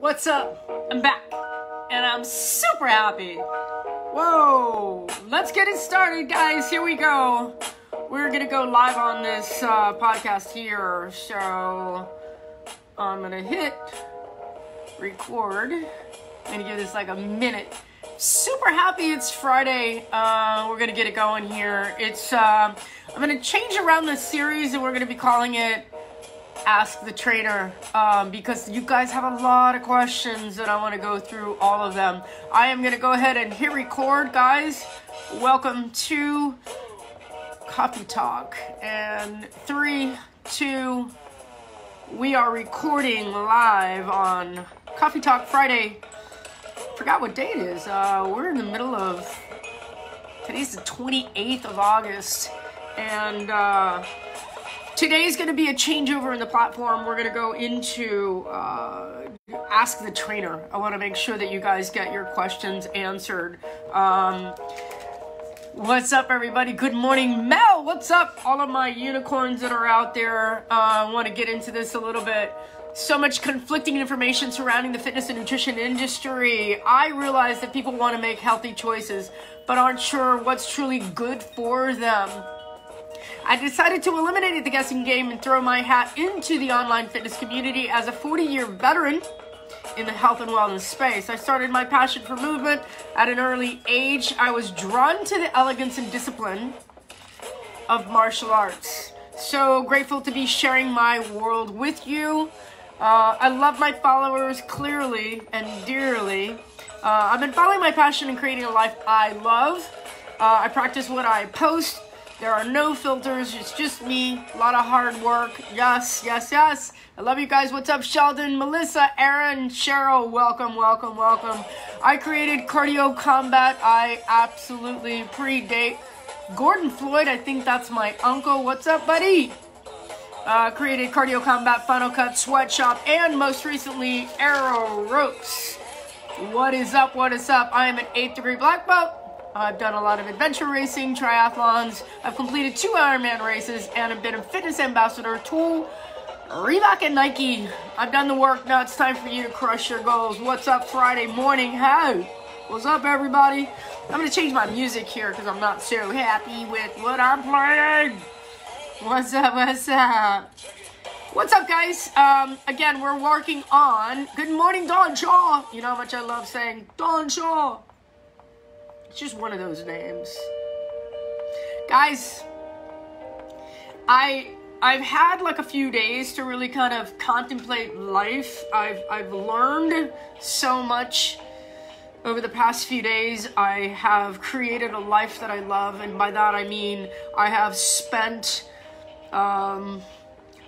What's up? I'm back, and I'm super happy. Whoa, let's get it started, guys. Here we go. We're gonna go live on this podcast here, so I'm gonna hit record. I'm gonna give this like a minute. Super happy it's Friday. We're gonna get it going here. I'm gonna change around the series, and we're gonna be calling it Ask the Trainer, because you guys have a lot of questions and I want to go through all of them. I am going to go ahead and hit record, guys. Welcome to Coffee Talk. And 3, 2, we are recording live on Coffee Talk Friday. Forgot what day it is. We're in the middle of, today's the 28th of August. And today's going to be a changeover in the platform. We're going to go into Ask the Trainer. I want to make sure that you guys get your questions answered. What's up, everybody? Good morning. Mel, what's up? All of my unicorns that are out there. I want to get into this a little bit. So much conflicting information surrounding the fitness and nutrition industry. I realize that people want to make healthy choices, but aren't sure what's truly good for them. I decided to eliminate the guessing game and throw my hat into the online fitness community. As a 40-year veteran in the health and wellness space, I started my passion for movement at an early age. I was drawn to the elegance and discipline of martial arts. So grateful to be sharing my world with you. I love my followers clearly and dearly. I've been following my passion and creating a life I love. I practice what I post. There are no filters, it's just me, a lot of hard work. Yes, yes, yes. I love you guys. What's up, Sheldon, Melissa, Aaron, Cheryl? Welcome, welcome, welcome. I created Cardio Combat. I absolutely predate Gordon Floyd. I think that's my uncle. What's up, buddy? Created Cardio Combat, Final Cut, Sweatshop, and most recently, Aero Ropes. What is up? What is up? I am an 8th degree black belt. I've done a lot of adventure racing, triathlons. I've completed 2 Ironman races, and I've been a fitness ambassador to Reebok and Nike. I've done the work. Now it's time for you to crush your goals. What's up, Friday morning? Hey, what's up, everybody? I'm going to change my music here because I'm not so happy with what I'm playing. What's up? What's up? What's up, guys? Again, we're working on... Good morning, Don Shaw. You know how much I love saying Don Shaw. It's just one of those names. Guys, I've had like a few days to really kind of contemplate life. I've learned so much over the past few days. I have created a life that I love, and by that I mean I have spent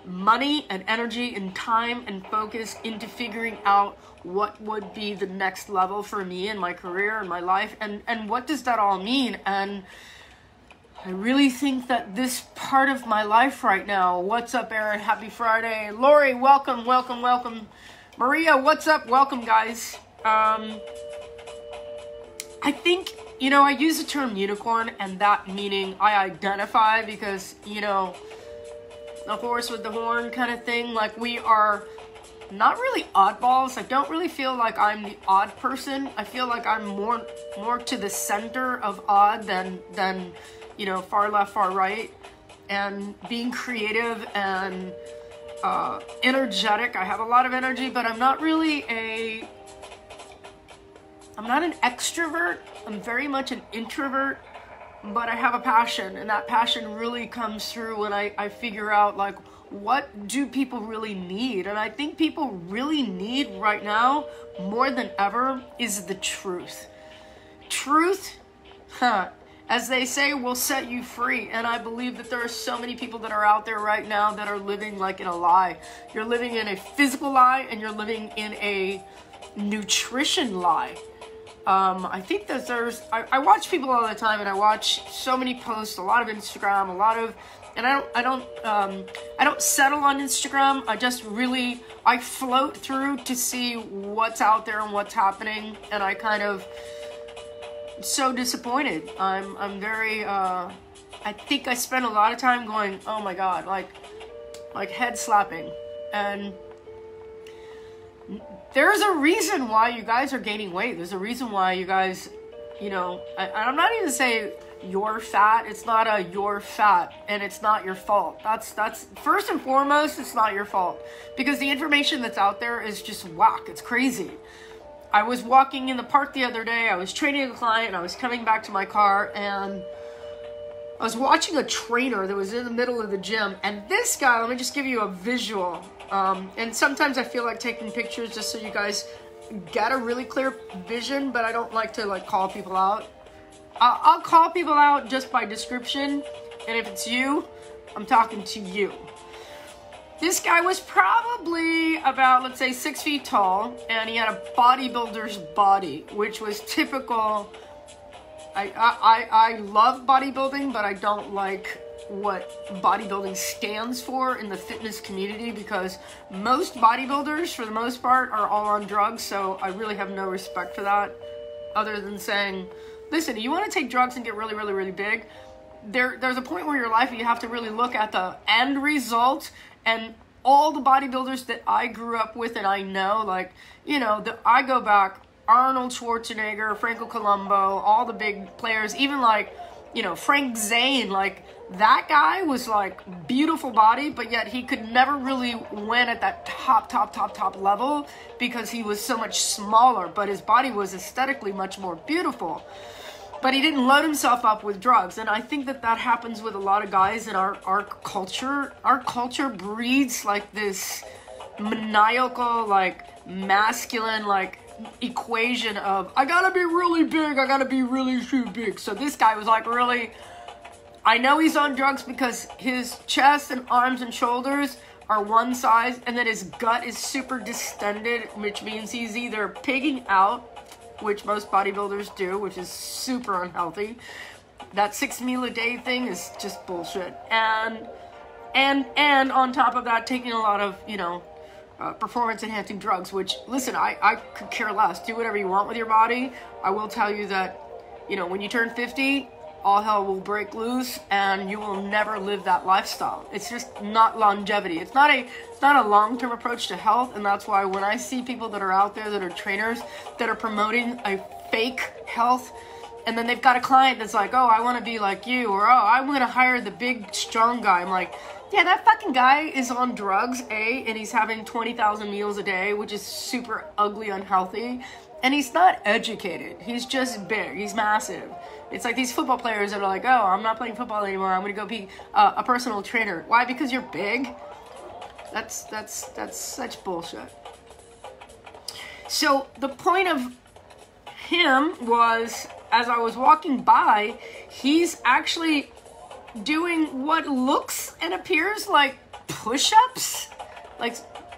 money and energy and time and focus into figuring out what would be the next level for me in my career and my life, and what does that all mean. And I really think that this part of my life right now... What's up, Aaron? Happy Friday. Lori, welcome, welcome, welcome. Maria, what's up? Welcome, guys. I think, you know, I use the term unicorn, and that meaning I identify because, you know, the horse with the horn kind of thing. Like, we are not really oddballs. I don't really feel like I'm the odd person. I feel like I'm more to the center of odd than you know, far left, far right. And being creative and energetic. I have a lot of energy, but I'm not an extrovert. I'm very much an introvert. But I have a passion, and that passion really comes through when I figure out, like, what do people really need? And I think people really need right now, more than ever, is the truth. Truth, as they say, will set you free. And I believe that there are so many people that are out there right now that are living like in a lie. You're living in a physical lie, and you're living in a nutrition lie. I think that I watch people all the time, and I watch so many posts, a lot of Instagram, and I don't settle on Instagram. I float through to see what's out there and what's happening, and I kind of so disappointed. I'm very, I think I spend a lot of time going, oh my God, like head slapping. And there's a reason why you guys are gaining weight. There's a reason why you guys, you know, I'm not even saying you're fat. It's not a you're fat and it's not your fault. That's first and foremost, it's not your fault, because the information that's out there is just whack. It's crazy. I was walking in the park the other day. I was training a client and I was coming back to my car and I was watching a trainer that was in the middle of the gym, and this guy, let me just give you a visual. And sometimes I feel like taking pictures just so you guys get a really clear vision, but I don't like to like call people out. I'll call people out just by description, and if it's you, I'm talking to you. This guy was probably about, let's say, 6 feet tall, and he had a bodybuilder's body, which was typical. I love bodybuilding, but I don't like what bodybuilding stands for in the fitness community, because most bodybuilders, for the most part, are all on drugs, so I really have no respect for that, other than saying, listen, you want to take drugs and get really, really, really big, there's a point where your life you have to really look at the end result. And all the bodybuilders that I grew up with and I know, like, you know, I go back, Arnold Schwarzenegger, Franco Columbu, all the big players, even like, you know, Frank Zane, like, that guy was like beautiful body, but yet he could never really win at that top level because he was so much smaller, but his body was aesthetically much more beautiful. But he didn't load himself up with drugs. And I think that that happens with a lot of guys in our culture. Our culture breeds like this maniacal, like masculine, like equation of, I gotta be really big, I gotta be really big. So this guy was like really, I know he's on drugs because his chest and arms and shoulders are one size, and then his gut is super distended, which means he's either pigging out, which most bodybuilders do, which is super unhealthy. That 6 meal a day thing is just bullshit. And on top of that, taking a lot of, you know, performance enhancing drugs, which, listen, I could care less. Do whatever you want with your body. I will tell you that, you know, when you turn 50, all hell will break loose and you will never live that lifestyle. It's just not longevity. It's not a long-term approach to health, and that's why when I see people that are out there that are trainers that are promoting a fake health, and then they've got a client that's like, oh, I want to be like you, or oh, I want to hire the big strong guy. I'm like, yeah, that fucking guy is on drugs, and he's having 20,000 meals a day, which is super ugly, unhealthy, and he's not educated. He's just big. He's massive. It's like these football players that are like, oh, I'm not playing football anymore. I'm going to go be a personal trainer. Why? Because you're big? That's such bullshit. So the point of him was, as I was walking by, he's actually doing what looks and appears like push-ups. Like,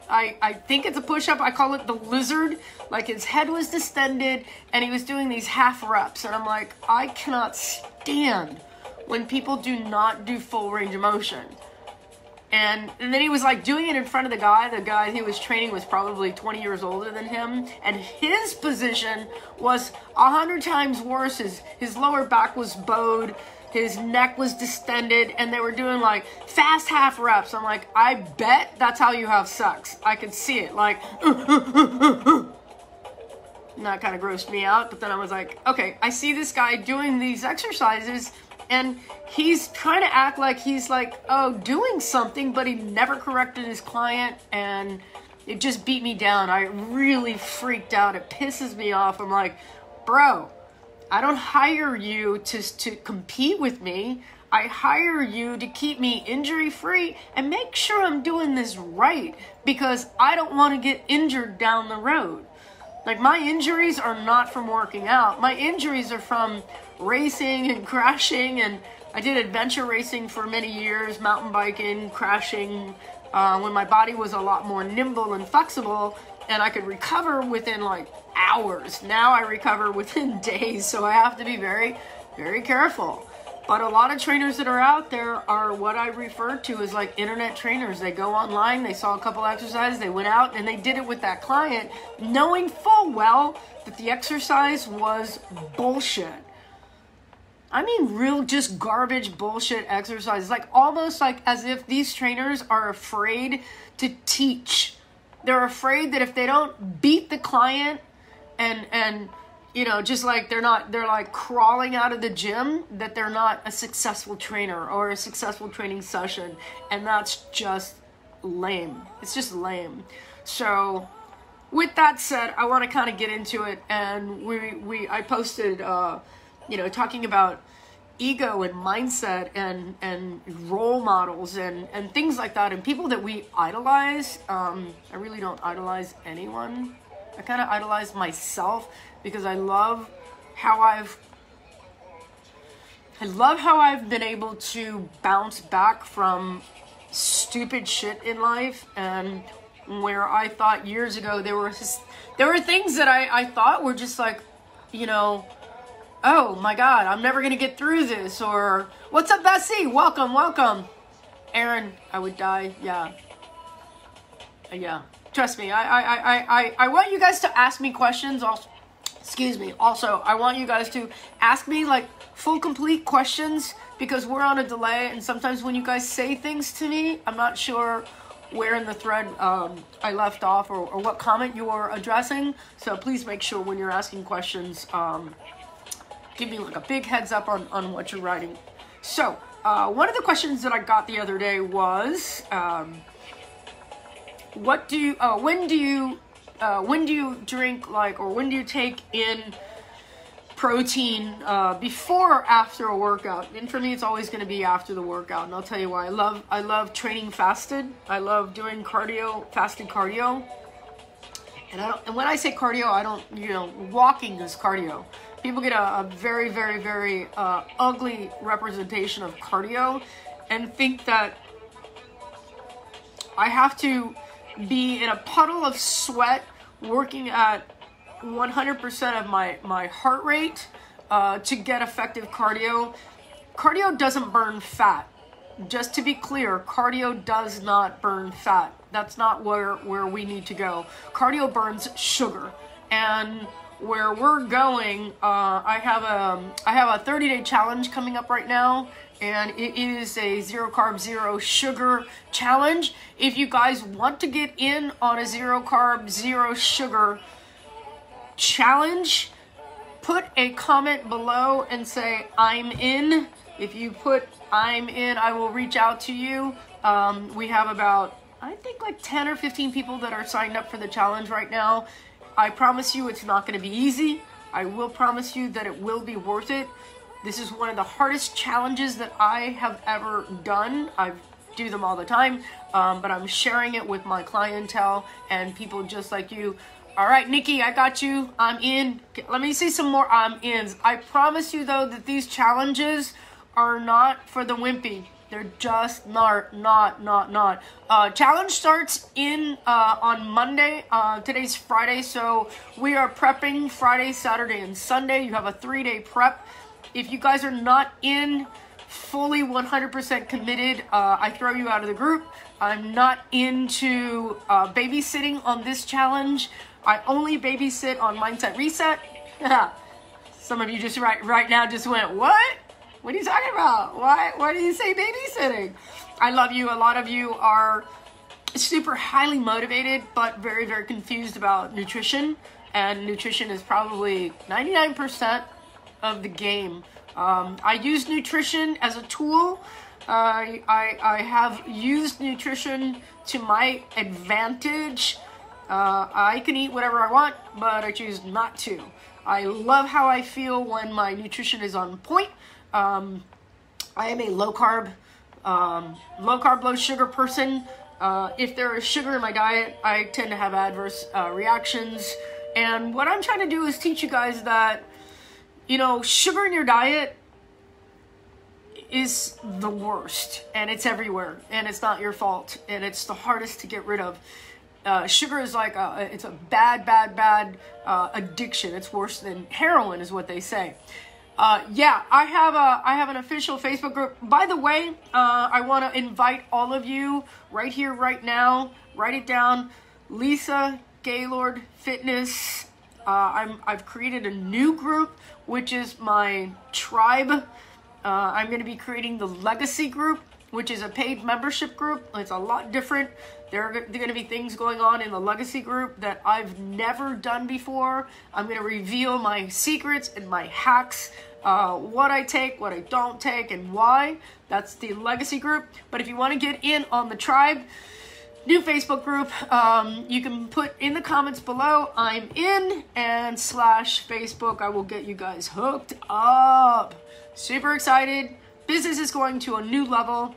I think it's a push-up. I call it the lizard. Like, his head was distended, and he was doing these half reps. And I'm like, I cannot stand when people do not do full range of motion. And then he was like doing it in front of the guy. The guy he was training was probably 20 years older than him. And his position was 100 times worse. His lower back was bowed. His neck was distended, and they were doing like fast half reps. I'm like, I bet that's how you have sex. I could see it, like, and that kind of grossed me out. But then I was like, okay, I see this guy doing these exercises, and he's trying to act like he's like, oh, doing something, but he never corrected his client, and it just beat me down. I really freaked out. It pisses me off. I'm like, bro, I don't hire you to compete with me. I hire you to keep me injury-free and make sure I'm doing this right, because I don't want to get injured down the road. Like, my injuries are not from working out. My injuries are from racing and crashing, and I did adventure racing for many years, mountain biking, crashing, when my body was a lot more nimble and flexible, and I could recover within like hours. Now I recover within days, so I have to be very, very careful. But a lot of trainers that are out there are what I refer to as like internet trainers. They go online, they saw a couple exercises, they went out and they did it with that client, knowing full well that the exercise was bullshit. I mean, real just garbage bullshit exercises. Like, almost like as if these trainers are afraid to teach They're afraid that if they don't beat the client and you know, just like they're like crawling out of the gym, that they're not a successful trainer or a successful training session. And that's just lame. It's just lame. So with that said, I want to kind of get into it. And I posted, you know, talking about ego and mindset and role models and things like that, and people that we idolize. I really don't idolize anyone. I kind of idolize myself because I love how I've been able to bounce back from stupid shit in life, and where I thought years ago there were things that I thought were just like, you know, oh my God, I'm never gonna get through this, or what's up, Bessie? Welcome. Aaron, I would die. Yeah. Trust me, I want you guys to ask me questions. Also, excuse me. Also, I want you guys to ask me like full, complete questions, because we're on a delay, and sometimes when you guys say things to me, I'm not sure where in the thread I left off, or what comment you are addressing. So please make sure when you're asking questions, give me like a big heads up on what you're writing. So one of the questions that I got the other day was, when do you drink, like, or when do you take in protein, before or after a workout? And for me, it's always going to be after the workout, and I'll tell you why. I love training fasted. I love doing fasted cardio. And when I say cardio, I don't, you know, walking is cardio. People get a very, very, very ugly representation of cardio and think that I have to be in a puddle of sweat working at 100% of my heart rate to get effective cardio. Cardio doesn't burn fat. Just to be clear, cardio does not burn fat. That's not where we need to go. Cardio burns sugar. And where we're going, I have a 30-day challenge coming up right now, and it is a 0 carb, 0 sugar challenge. If you guys want to get in on a 0 carb, 0 sugar challenge, put a comment below and say I'm in. If you put I'm in, I will reach out to you. We have about, I think, like 10 or 15 people that are signed up for the challenge right now. I promise you it's not going to be easy. I will promise you that it will be worth it. This is one of the hardest challenges that I have ever done. I do them all the time, but I'm sharing it with my clientele and people just like you. All right, Nikki, I got you. I'm in. Let me see some more I'm ins. I promise you, though, that these challenges are not for the wimpy. They're just not. Challenge starts on Monday. Today's Friday, so we are prepping Friday, Saturday, and Sunday. You have a 3-day prep. If you guys are not in fully 100% committed, I throw you out of the group. I'm not into babysitting on this challenge. I only babysit on Mindset Reset. Some of you just right now just went, what? What are you talking about? Why do you say babysitting? I love you. A lot of you are super highly motivated, but very, very confused about nutrition. And nutrition is probably 99% of the game. I use nutrition as a tool. I have used nutrition to my advantage. I can eat whatever I want, but I choose not to. I love how I feel when my nutrition is on point. I am a low carb, low sugar person. If there is sugar in my diet, I tend to have adverse reactions. And what I'm trying to do is teach you guys that, you know, sugar in your diet is the worst, and it's everywhere, and it's not your fault, and it's the hardest to get rid of. Sugar is like it's a bad addiction. It's worse than heroin, is what they say. Yeah, I have an official Facebook group. By the way, I want to invite all of you right here, right now. Write it down. Lisa Gaylord Fitness. I've created a new group, which is my tribe. I'm going to be creating the legacy group. which is a paid membership group. It's a lot different. There are going to be things going on in the legacy group that I've never done before. I'm going to reveal my secrets and my hacks, what I take, what I don't take, and why. That's the legacy group. But if you want to get in on the tribe, new Facebook group, you can put in the comments below, I'm in, and /Facebook. I will get you guys hooked up. Super excited. Business is going to a new level.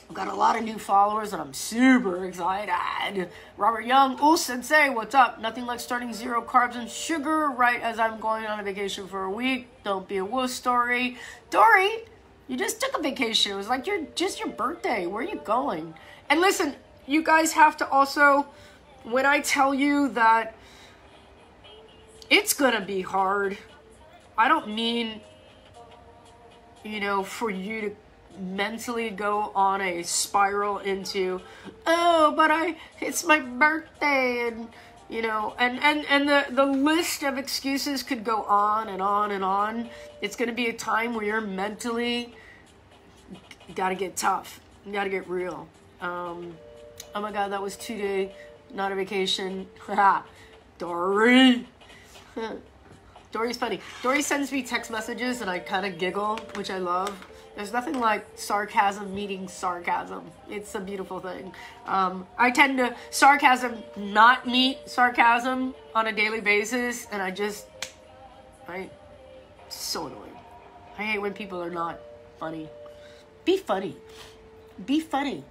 I've got a lot of new followers and I'm super excited. Robert Young, Sensei, what's up? Nothing like starting 0 carbs and sugar right as I'm going on a vacation for a week. Don't be a wuss, Dory. Dory, you just took a vacation. It was like your birthday. Where are you going? And listen, you guys have to also, when I tell you that it's gonna be hard, I don't mean, for you to mentally go on a spiral into, but it's my birthday, and the list of excuses could go on and on and on. It's going to be a time where you're mentally, you got to get tough. You got to get real. Oh my God, that was 2 day, not a vacation. Dory. Dory's funny. Dory sends me text messages and I kind of giggle, which I love. There's nothing like sarcasm meeting sarcasm. It's a beautiful thing. I tend to not meet sarcasm on a daily basis, and so annoying. I hate when people are not funny. Be funny. Be funny.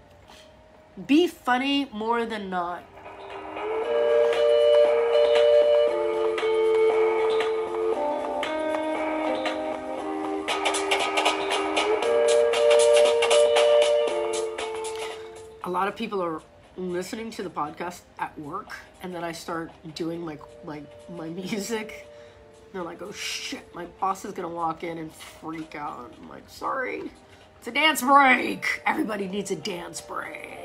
Be funny more than not. A lot of people are listening to the podcast at work, and then I start doing my music. They're like, oh shit, my boss is gonna walk in and freak out. I'm like, sorry, it's a dance break. Everybody needs a dance break.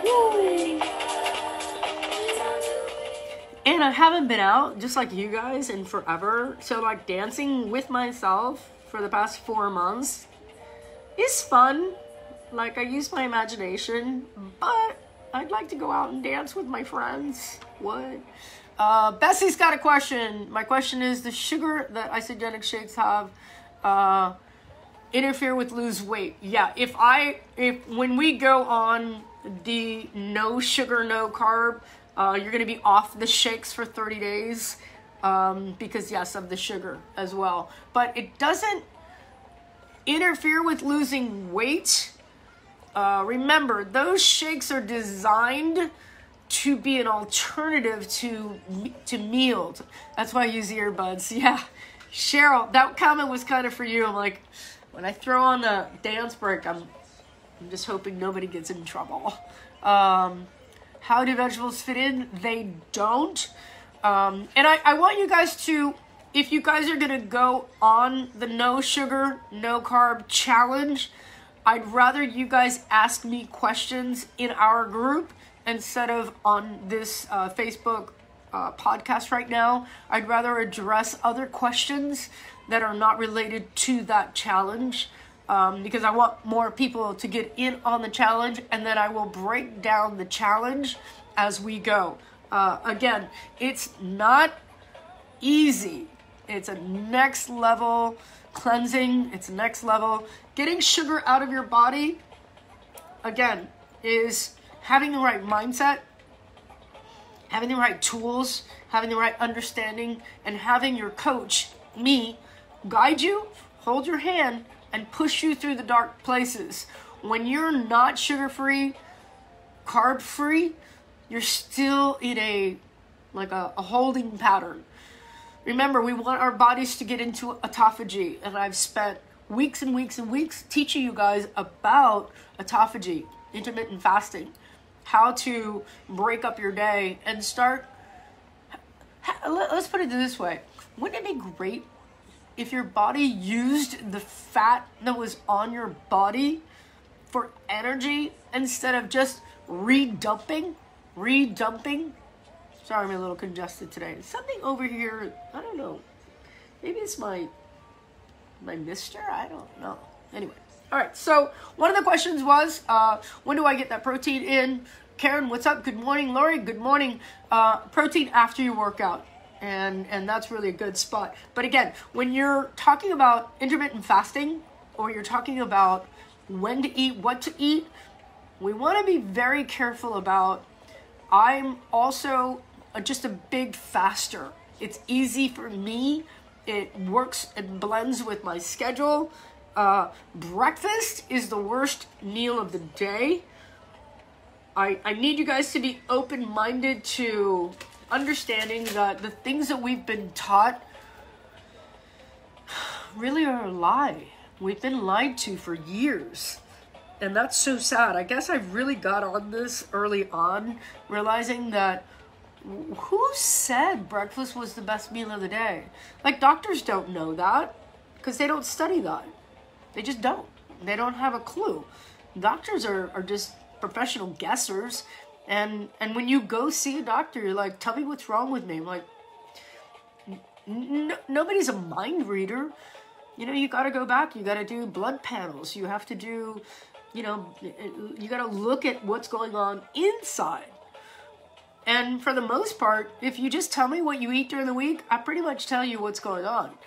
Woo. And I haven't been out, just like you guys, in forever. So like dancing with myself for the past 4 months is fun. Like, I use my imagination, but I'd like to go out and dance with my friends. What? Bessie's got a question. My question is, the sugar that isogenic shakes have interfere with lose weight? Yeah, when we go on the no sugar, no carb, you're going to be off the shakes for 30 days because, yes, of the sugar as well. But it doesn't interfere with losing weight. Remember, those shakes are designed to be an alternative to meals. That's why I use earbuds. Yeah, Cheryl, that comment was kind of for you. I'm like, when I throw on the dance break, I'm just hoping nobody gets in trouble. How do vegetables fit in? They don't. And I want you guys to, if you guys are going to go on the no sugar, no carb challenge, I'd rather you guys ask me questions in our group instead of on this Facebook podcast right now. I'd rather address other questions that are not related to that challenge because I want more people to get in on the challenge, and then I will break down the challenge as we go. Again, it's not easy. It's a next level cleansing. It's next level. Getting sugar out of your body, again, is having the right mindset, having the right tools, having the right understanding, and having your coach, me, guide you, hold your hand, and push you through the dark places. When you're not sugar-free, carb-free, you're still in a holding pattern. Remember, we want our bodies to get into autophagy, and I've spent weeks and weeks and weeks teaching you guys about autophagy, intermittent fasting, how to break up your day and start. Let's put it this way. Wouldn't it be great if your body used the fat that was on your body for energy instead of just redumping? Sorry, I'm a little congested today. Something over here, I don't know. Maybe it's my My mister? I don't know. Anyway. All right. So one of the questions was, when do I get that protein in? Karen, what's up? Good morning. Lori, good morning. Protein after you work out. And that's really a good spot. But again, when you're talking about intermittent fasting, or you're talking about when to eat, what to eat, we want to be very careful about, I'm also just a big faster. It's easy for me. It works, it blends with my schedule. Breakfast is the worst meal of the day. I need you guys to be open-minded to understanding that the things that we've been taught really are a lie. We've been lied to for years. And that's so sad. I guess I really got on this early on, realizing that who said breakfast was the best meal of the day? Like, doctors don't know that because they don't study that. They just don't. They don't have a clue. Doctors are just professional guessers. And when you go see a doctor, you're like, tell me what's wrong with me. I'm like, nobody's a mind reader. You know, you got to go back. You got to do blood panels. You have to do, you know, you got to look at what's going on inside. And for the most part, if you just tell me what you eat during the week, I pretty much tell you what's going on.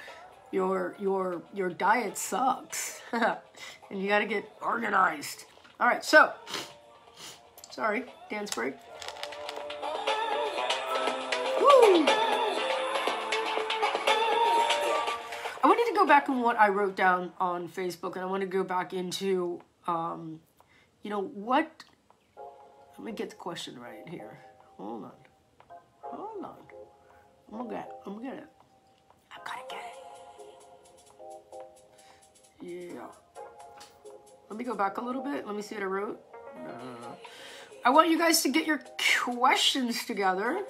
Your diet sucks. And you got to get organized. All right, so, sorry, dance break. Woo! I wanted to go back on what I wrote down on Facebook, and I want to go back into, you know, what, let me get the question right here. Hold on. I'm gonna get it. I'm gonna get it. Yeah. Let me go back a little bit. Let me see what I wrote. I want you guys to get your questions together.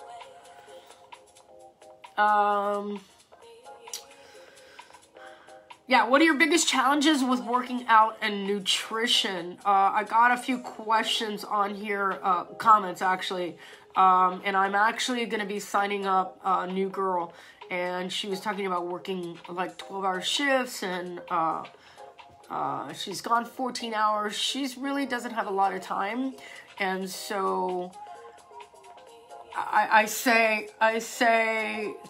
Yeah, what are your biggest challenges with working out and nutrition? I got a few questions on here, comments actually. And I'm actually going to be signing up a new girl. And she was talking about working like 12-hour shifts, and she's gone 14 hours. She really doesn't have a lot of time. And so I say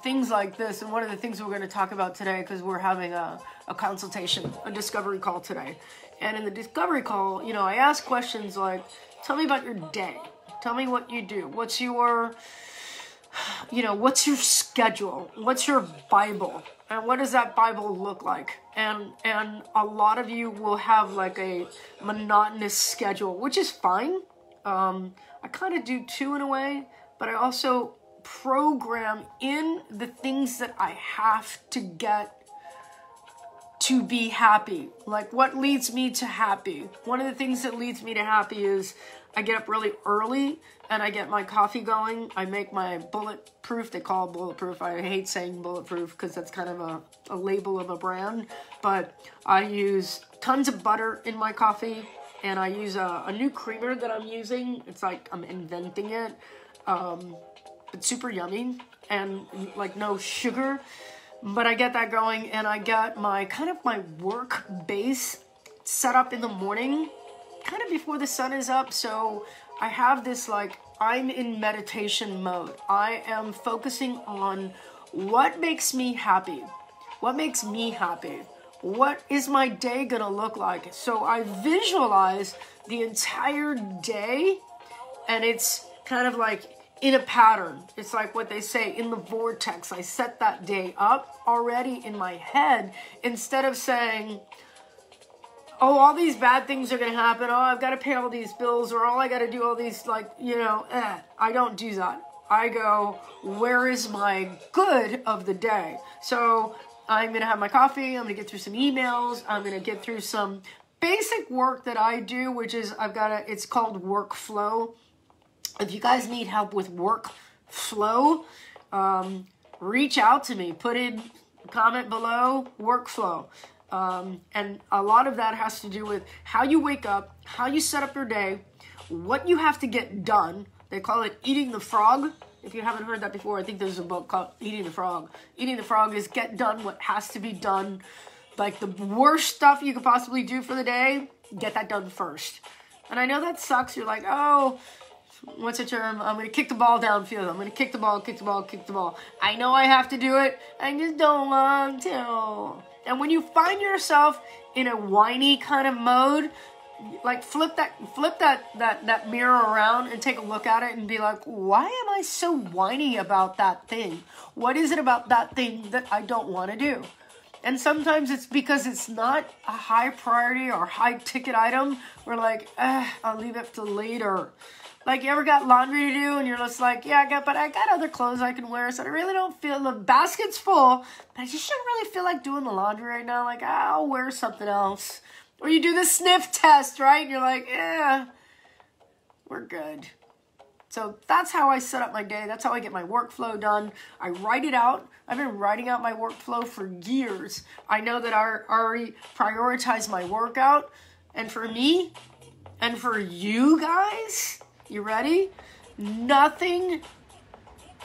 things like this. And one of the things we're going to talk about today, because we're having a consultation, a discovery call today. And in the discovery call, you know, I ask questions like, tell me about your day. Tell me what you do. What's your, you know, what's your schedule? What's your Bible? And what does that Bible look like? And a lot of you will have like a monotonous schedule, which is fine. I kind of do too in a way, but I also program in the things that I have to get to be happy. Like, what leads me to happy? One of the things that leads me to happy is I get up really early and I get my coffee going. I make my bulletproof. They call it bulletproof. I hate saying bulletproof because that's kind of a label of a brand. But I use tons of butter in my coffee, and I use a new creamer that I'm using. It's like I'm inventing it. It's super yummy and like no sugar. But I get that going, and I get my kind of my work base set up in the morning, kind of before the sun is up. So I have this, like, I'm in meditation mode. I am focusing on what makes me happy. What makes me happy? What is my day gonna look like? So I visualize the entire day, and it's kind of like in a pattern. It's like what they say, in the vortex. I set that day up already in my head, instead of saying, oh, all these bad things are going to happen. Oh, I've got to pay all these bills, or all I got to do all these, like, you know, I don't do that. I go, where is my good of the day? So I'm going to have my coffee. I'm going to get through some emails. I'm going to get through some basic work that I do, which is it's called workflow. If you guys need help with workflow, reach out to me. Put in a comment below, workflow. And a lot of that has to do with how you wake up, how you set up your day, what you have to get done. They call it eating the frog. If you haven't heard that before, I think there's a book called Eating the Frog. Eating the frog is get done what has to be done like the worst stuff you could possibly do for the day, get that done first. And I know that sucks. You're like, oh, what's the term? I'm going to kick the ball downfield. I'm going to kick the ball, kick the ball, kick the ball. I know I have to do it. I just don't want to. And when you find yourself in a whiny kind of mode, like flip that mirror around and take a look at it and be like, why am I so whiny about that thing? What is it about that thing that I don't want to do? And sometimes it's because it's not a high priority or high ticket item. We're like, I'll leave it till later. Like, you ever got laundry to do and you're just like, yeah, I got other clothes I can wear, so I really don't feel, the basket's full, but I just don't really feel like doing the laundry right now. Like, I'll wear something else. Or you do the sniff test, right? And you're like, we're good. So that's how I set up my day. That's how I get my workflow done. I write it out. I've been writing out my workflow for years. I know that I already prioritize my workout. And for me, and for you guys, you ready? Nothing,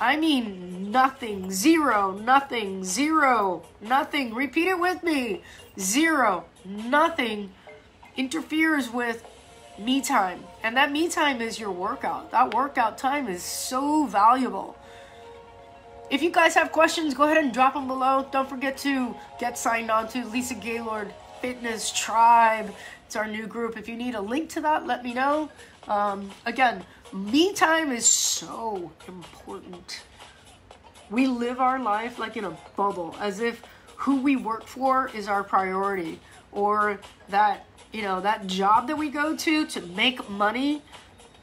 I mean nothing, zero, nothing, zero, nothing. Repeat it with me. Zero, nothing interferes with me time. And that me time is your workout. That workout time is so valuable. If you guys have questions, go ahead and drop them below. Don't forget to get signed on to Lisa Gaylord Fitness Tribe. It's our new group. If you need a link to that, let me know. Again, me time is so important. We live our life like in a bubble, as if who we work for is our priority, or that, you know, that job that we go to make money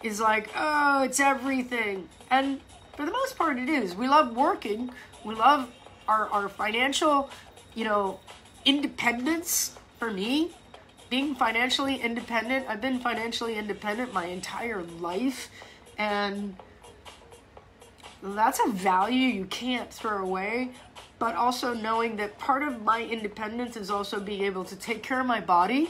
is like, oh, it's everything. And for the most part, it is. We love working. We love our financial, you know, independence. For me, being financially independent, I've been financially independent my entire life, and that's a value you can't throw away. But also knowing that part of my independence is also being able to take care of my body.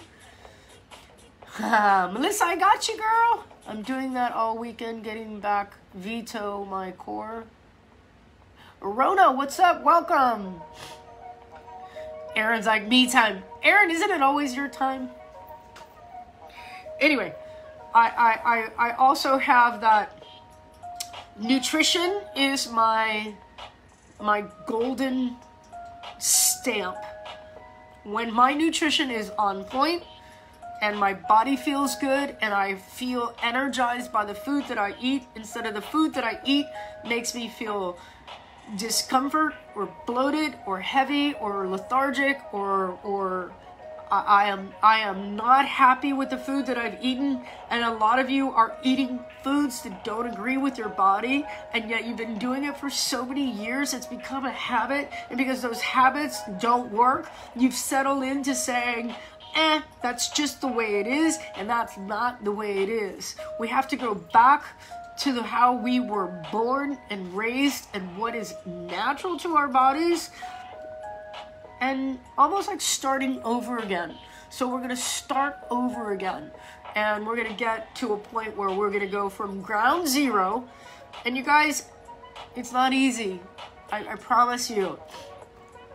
Melissa, I got you, girl. I'm doing that all weekend, getting back veto my core. Rona, what's up? Welcome. Aaron's like, me time. Aaron, isn't it always your time? Anyway, I also have that nutrition is my golden stamp. When my nutrition is on point and my body feels good and I feel energized by the food that I eat, instead of the food that I eat makes me feel discomfort or bloated or heavy or lethargic or I am not happy with the food that I've eaten, and a lot of you are eating foods that don't agree with your body, and yet you've been doing it for so many years. It's become a habit, and because those habits don't work, you've settled into saying, that's just the way it is, and that's not the way it is. We have to go back to how we were born and raised and what is natural to our bodies, and almost like starting over again. So we're going to start over again, and we're going to get to a point where we're going to go from ground zero. And you guys, it's not easy. I promise you.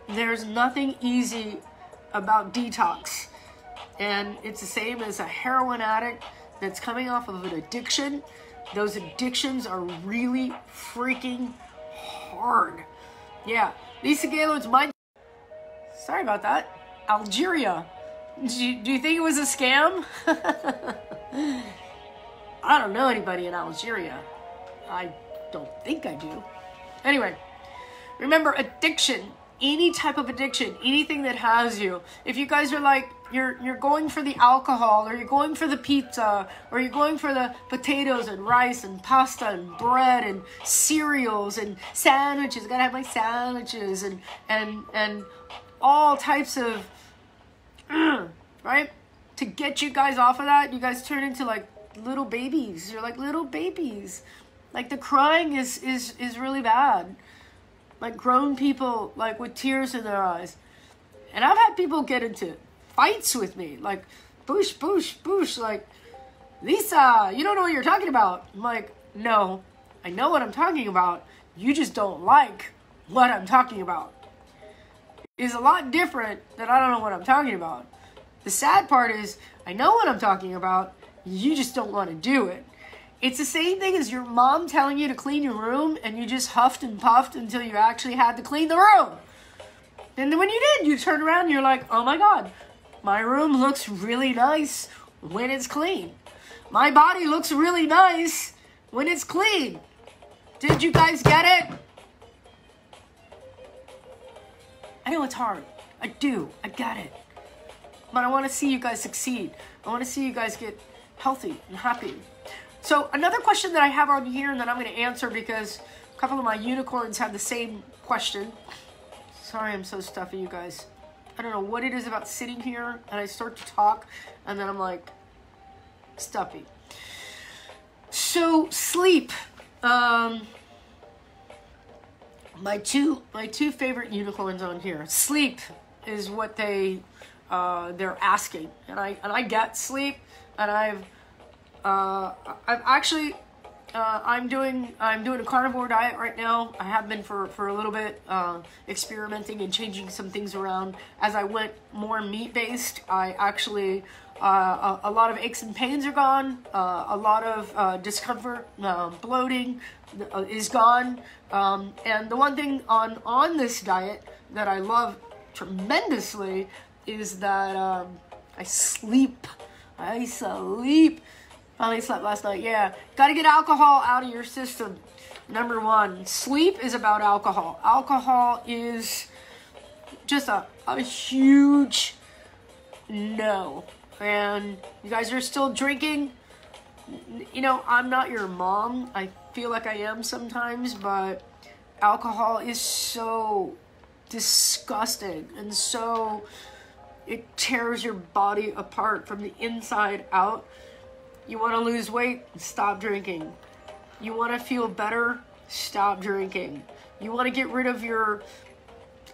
There's nothing easy about detox. And it's the same as a heroin addict that's coming off of an addiction. Those addictions are really freaking hard. Yeah, Lisa Gaylord's mind. Sorry about that. Algeria. Do you think it was a scam? I don't know anybody in Algeria. I don't think I do. Anyway, remember, addiction, any type of addiction, anything that has you. If you guys are like, you're going for the alcohol, or you're going for the pizza, or you're going for the potatoes and rice and pasta and bread and cereals and sandwiches. Gotta have my sandwiches and all types of, right? To get you guys off of that, you guys turn into like little babies. You're like little babies. Like the crying is really bad. Like grown people, like with tears in their eyes. And I've had people get into fights with me, like boosh, like, Lisa, you don't know what you're talking about. I'm like, no, I know what I'm talking about. You just don't like what I'm talking about. is a lot different than I don't know what I'm talking about. The sad part is I know what I'm talking about, you just don't want to do it. It's the same thing as your mom telling you to clean your room and you just huffed and puffed until you actually had to clean the room. And then when you did, you turn around and you're like, oh my God, my room looks really nice when it's clean. My body looks really nice when it's clean. Did you guys get it? I know it's hard. I do. I get it. But I want to see you guys succeed. I want to see you guys get healthy and happy. So another question that I have on here and that I'm going to answer because a couple of my unicorns have the same question. Sorry, I'm so stuffy, you guys. I don't know what it is about sitting here and I start to talk and then I'm like stuffy. So sleep. My two favorite unicorns on here. Sleep is what they're asking, and I get sleep, and I've actually I'm doing a carnivore diet right now. I have been for a little bit, experimenting and changing some things around. As I went more meat based, I actually a lot of aches and pains are gone. A lot of discomfort, bloating is gone. And the one thing on this diet that I love tremendously is that I sleep. Finally slept last night. Yeah, got to get alcohol out of your system. Number one, sleep is about alcohol. Alcohol is just a huge no. And you guys are still drinking. You know, I'm not your mom. I feel like I am sometimes, but alcohol is so disgusting and so it tears your body apart from the inside out. You want to lose weight? Stop drinking. You want to feel better? Stop drinking. You want to get rid of your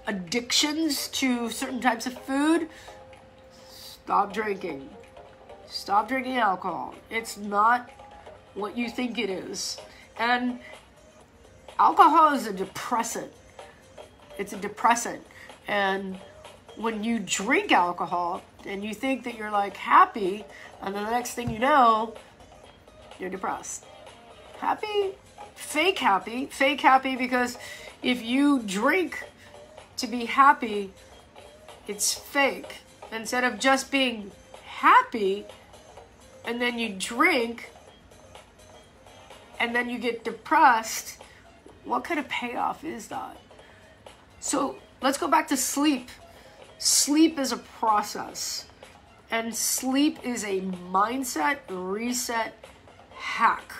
addictions to certain types of food? Stop drinking. Stop drinking alcohol. It's not what you think it is. And alcohol is a depressant. It's a depressant. And when you drink alcohol and you think that you're like happy, and then the next thing you know, you're depressed. Happy? Fake happy. Fake happy because if you drink to be happy, it's fake. Instead of just being happy, and then you drink, and then you get depressed, what kind of payoff is that? So let's go back to sleep. Sleep is a process, and sleep is a mindset reset hack.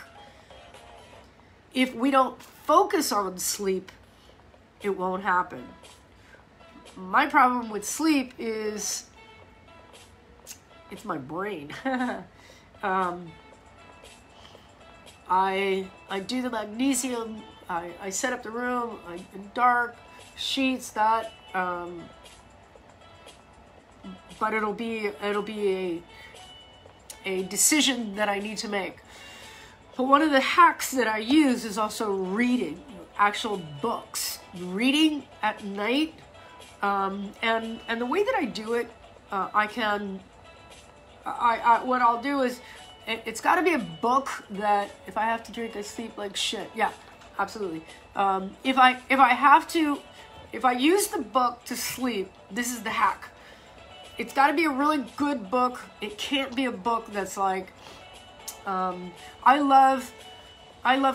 If we don't focus on sleep, it won't happen. My problem with sleep is it's my brain. I do the magnesium. I set up the room. Dark sheets. That. But it'll be a decision that I need to make. But one of the hacks that I use is also reading, actual books, reading at night, and the way that I do it, what I'll do is, it's got to be a book that if I have to drink, I sleep like shit. Yeah, absolutely. If I use the book to sleep, this is the hack. It's got to be a really good book. It can't be a book that's like, I love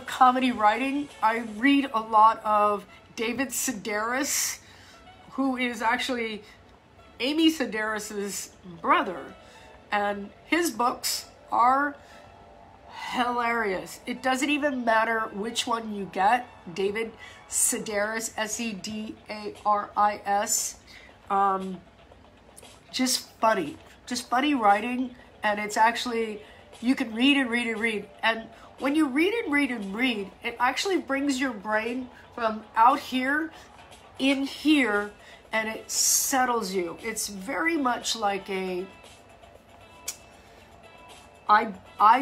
comedy writing. I read a lot of David Sedaris, who is actually Amy Sedaris's brother. And his books are hilarious. It doesn't even matter which one you get. David Sedaris, Sedaris. Just funny writing, and it's actually, you can read and read and read. And when you read and read and read, it actually brings your brain from out here, in here, and it settles you. It's very much like I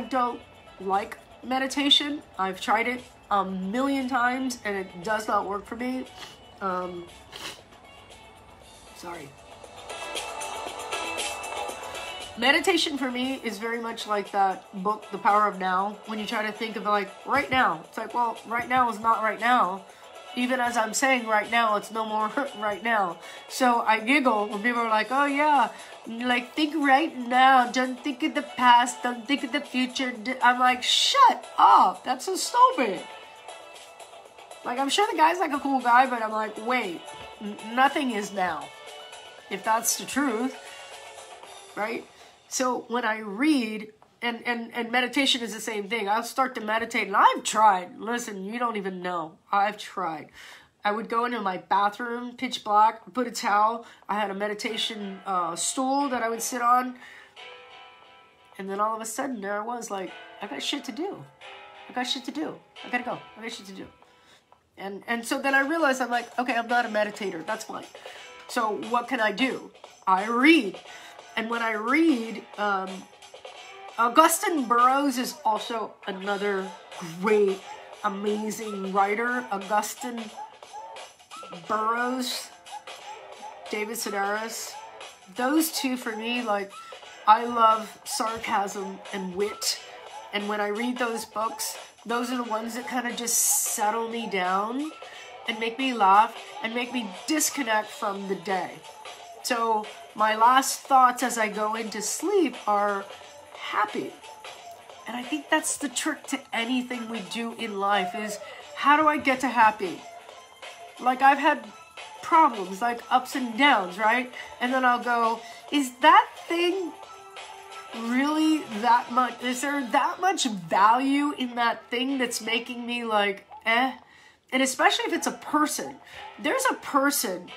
don't like meditation. I've tried it a million times and it does not work for me. Sorry. Meditation for me is very much like that book, The Power of Now. When you try to think of like right now, it's like, well, right now is not right now. Even as I'm saying right now, it's no more right now. So I giggle when people are like, oh yeah, like think right now, don't think of the past, don't think of the future. I'm like, shut up, that's so stupid. Like, I'm sure the guy's like a cool guy, but I'm like, wait, nothing is now. If that's the truth, right? So when I read, and meditation is the same thing. I'll start to meditate, and I've tried. Listen, you don't even know. I've tried. I would go into my bathroom, pitch black, put a towel. I had a meditation stool that I would sit on. And then all of a sudden, there I was like, I got shit to do. I got shit to do. I gotta go. I got shit to do. And so then I realized, I'm like, okay, I'm not a meditator. That's fine. So what can I do? I read. And when I read, Augustine Burroughs is also another great, amazing writer. Augustine Burroughs, David Sedaris. Those two for me, like, I love sarcasm and wit. And when I read those books, those are the ones that kind of just settle me down and make me laugh and make me disconnect from the day. So my last thoughts as I go into sleep are happy. And I think that's the trick to anything we do in life is, how do I get to happy? Like, I've had problems, like ups and downs, right? And then I'll go, is that thing really that much? Is there that much value in that thing that's making me like, eh? And especially if it's a person. There's a person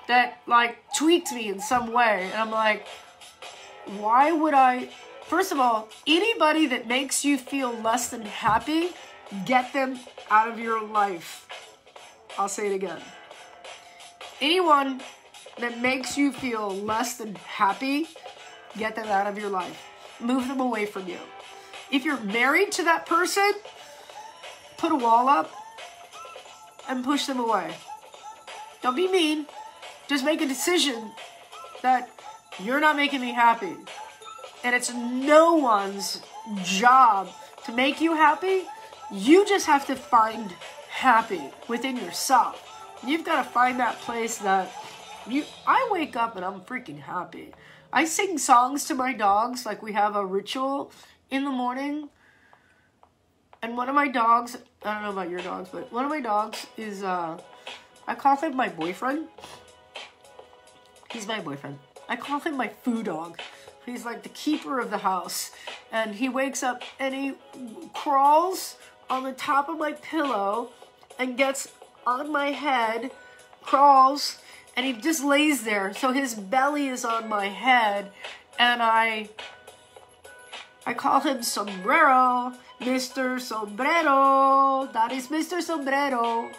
that like tweaked me in some way, and I'm like, why would I? First of all, anybody that makes you feel less than happy, get them out of your life. I'll say it again. Anyone that makes you feel less than happy, get them out of your life. Move them away from you. If you're married to that person, put a wall up and push them away. Don't be mean. Just make a decision that you're not making me happy. And it's no one's job to make you happy. You just have to find happy within yourself. You've got to find that place that I wake up and I'm freaking happy. I sing songs to my dogs, like we have a ritual in the morning. And one of my dogs, I don't know about your dogs, but one of my dogs is, I call him my boyfriend. He's my boyfriend. I call him my foo dog. He's like the keeper of the house. And he wakes up and he crawls on the top of my pillow and gets on my head, crawls, and he just lays there. So his belly is on my head, and I call him Sombrero, Mr. Sombrero. That is Mr. Sombrero.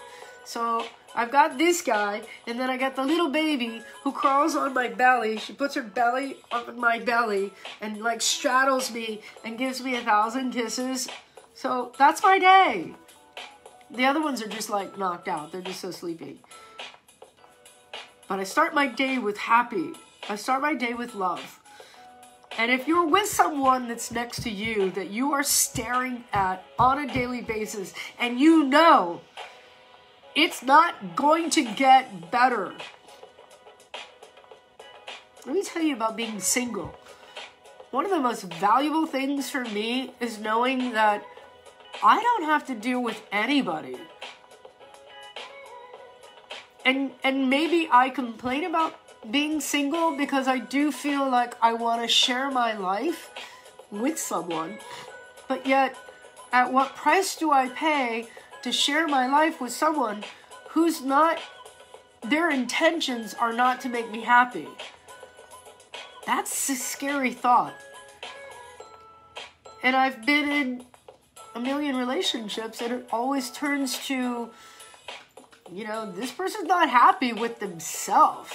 So I've got this guy, and then I got the little baby who crawls on my belly. She puts her belly on my belly and like straddles me and gives me 1,000 kisses. So that's my day. The other ones are just like knocked out. They're just so sleepy. But I start my day with happy. I start my day with love. And if you're with someone that's next to you that you are staring at on a daily basis, and you know it's not going to get better. Let me tell you about being single. One of the most valuable things for me is knowing that I don't have to deal with anybody. And maybe I complain about being single because I do feel like I want to share my life with someone. But yet, at what price do I pay to share my life with someone who's not, their intentions are not to make me happy? That's a scary thought. And I've been in a million relationships, and it always turns to, you know, this person's not happy with themselves.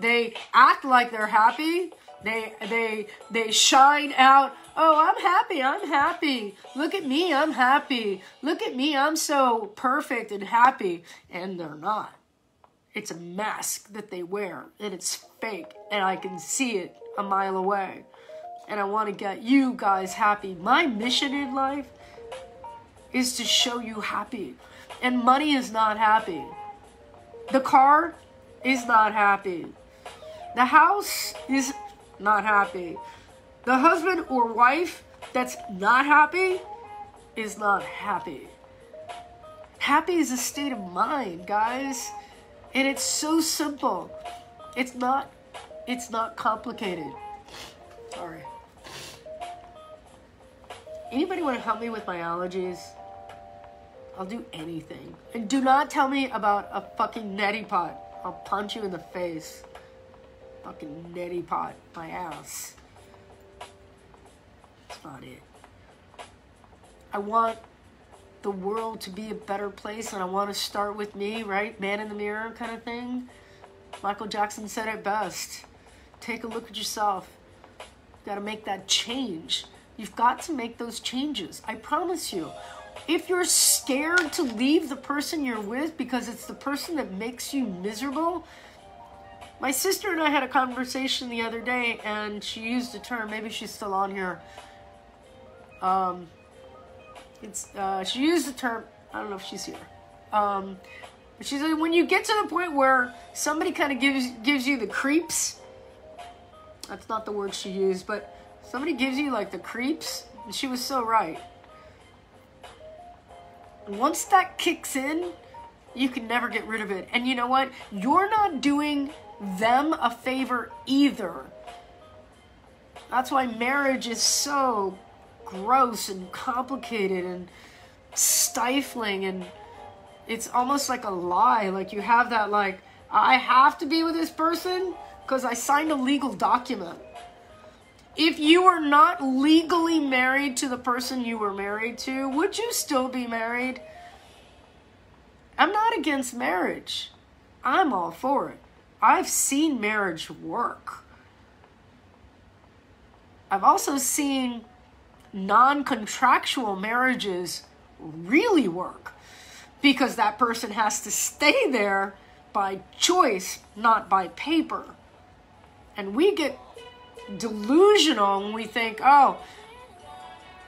They act like they're happy. They shine out. Oh, I'm happy. I'm happy. Look at me. I'm happy. Look at me. I'm so perfect and happy. And they're not. It's a mask that they wear, and it's fake, and I can see it a mile away. And I want to get you guys happy. My mission in life is to show you happy. And money is not happy. The car is not happy. The house is not happy. The husband or wife that's not happy is not happy. Happy is a state of mind, guys. And it's so simple. It's not complicated. Sorry. Anybody want to help me with my allergies? I'll do anything. And do not tell me about a fucking neti pot. I'll punch you in the face. Fucking neti pot. My ass. That's not it. I want the world to be a better place, and I want to start with me, right? Man in the mirror kind of thing. Michael Jackson said it best. Take a look at yourself. You got to make that change. You've got to make those changes. I promise you. If you're scared to leave the person you're with because it's the person that makes you miserable. My sister and I had a conversation the other day, and she used a term, maybe she's still on here. She used the term, I don't know if she's here. But she said, when you get to the point where somebody kind of gives you the creeps, that's not the word she used, but somebody gives you like the creeps, and she was so right. Once that kicks in, you can never get rid of it. And you know what? You're not doing them a favor either. That's why marriage is so gross and complicated and stifling, and it's almost like a lie. Like you have that, like, I have to be with this person because I signed a legal document. If you were not legally married to the person you were married to, would you still be married? I'm not against marriage. I'm all for it. I've seen marriage work. I've also seen non-contractual marriages really work because that person has to stay there by choice, not by paper. And we get delusional when we think, oh,